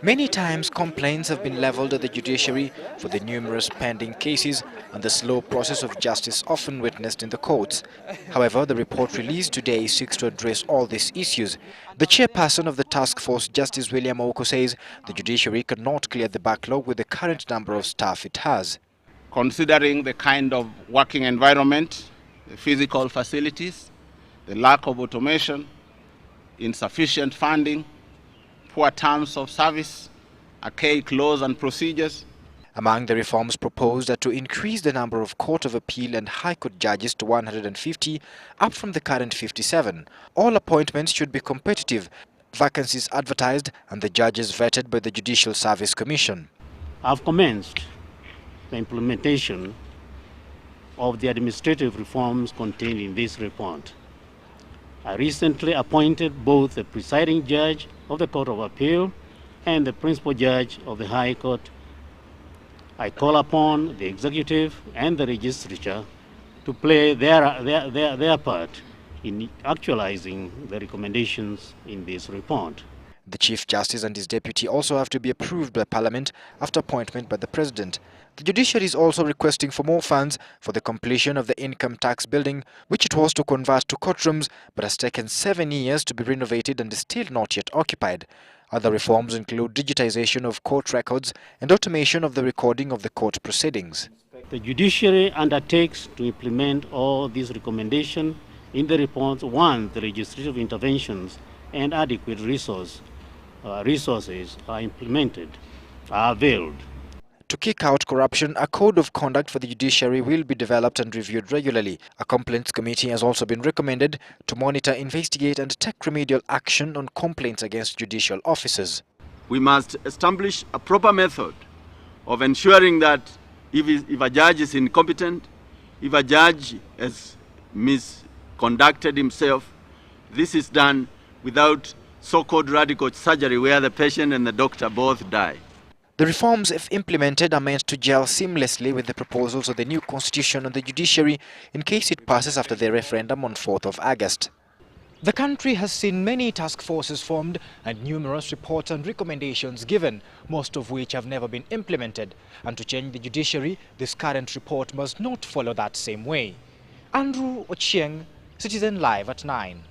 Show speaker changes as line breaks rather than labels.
Many times complaints have been levelled at the judiciary for the numerous pending cases and the slow process of justice often witnessed in the courts. However, the report released today seeks to address all these issues. The chairperson of the task force, Justice William Oko, says the judiciary cannot clear the backlog with the current number of staff it has.
Considering the kind of working environment, the physical facilities, the lack of automation, insufficient funding, poor terms of service, archaic laws and procedures.
Among the reforms proposed are to increase the number of Court of Appeal and High Court judges to 150, up from the current 57. All appointments should be competitive, vacancies advertised and the judges vetted by the Judicial Service Commission.
I've commenced the implementation of the administrative reforms contained in this report. I recently appointed both the presiding judge of the Court of Appeal and the principal judge of the High Court. I call upon the executive and the legislature to play their part in actualizing the recommendations in this report.
The Chief Justice and his deputy also have to be approved by Parliament after appointment by the President. The Judiciary is also requesting for more funds for the completion of the income tax building, which it was to convert to courtrooms but has taken 7 years to be renovated and is still not yet occupied. Other reforms include digitization of court records and automation of the recording of the court proceedings.
The Judiciary undertakes to implement all these recommendations in the report once the legislative interventions and adequate resources are implemented, are availed.
To kick out corruption, a code of conduct for the judiciary will be developed and reviewed regularly. A complaints committee has also been recommended to monitor, investigate and take remedial action on complaints against judicial officers.
We must establish a proper method of ensuring that if a judge is incompetent, if a judge has misconducted himself, this is done without so-called radical surgery where the patient and the doctor both die.
The reforms, if implemented, are meant to gel seamlessly with the proposals of the new constitution on the judiciary in case it passes after the referendum on 4th of August. The country has seen many task forces formed and numerous reports and recommendations given, most of which have never been implemented. And to change the judiciary, this current report must not follow that same way. Andrew Ochieng, Citizen Live at 9.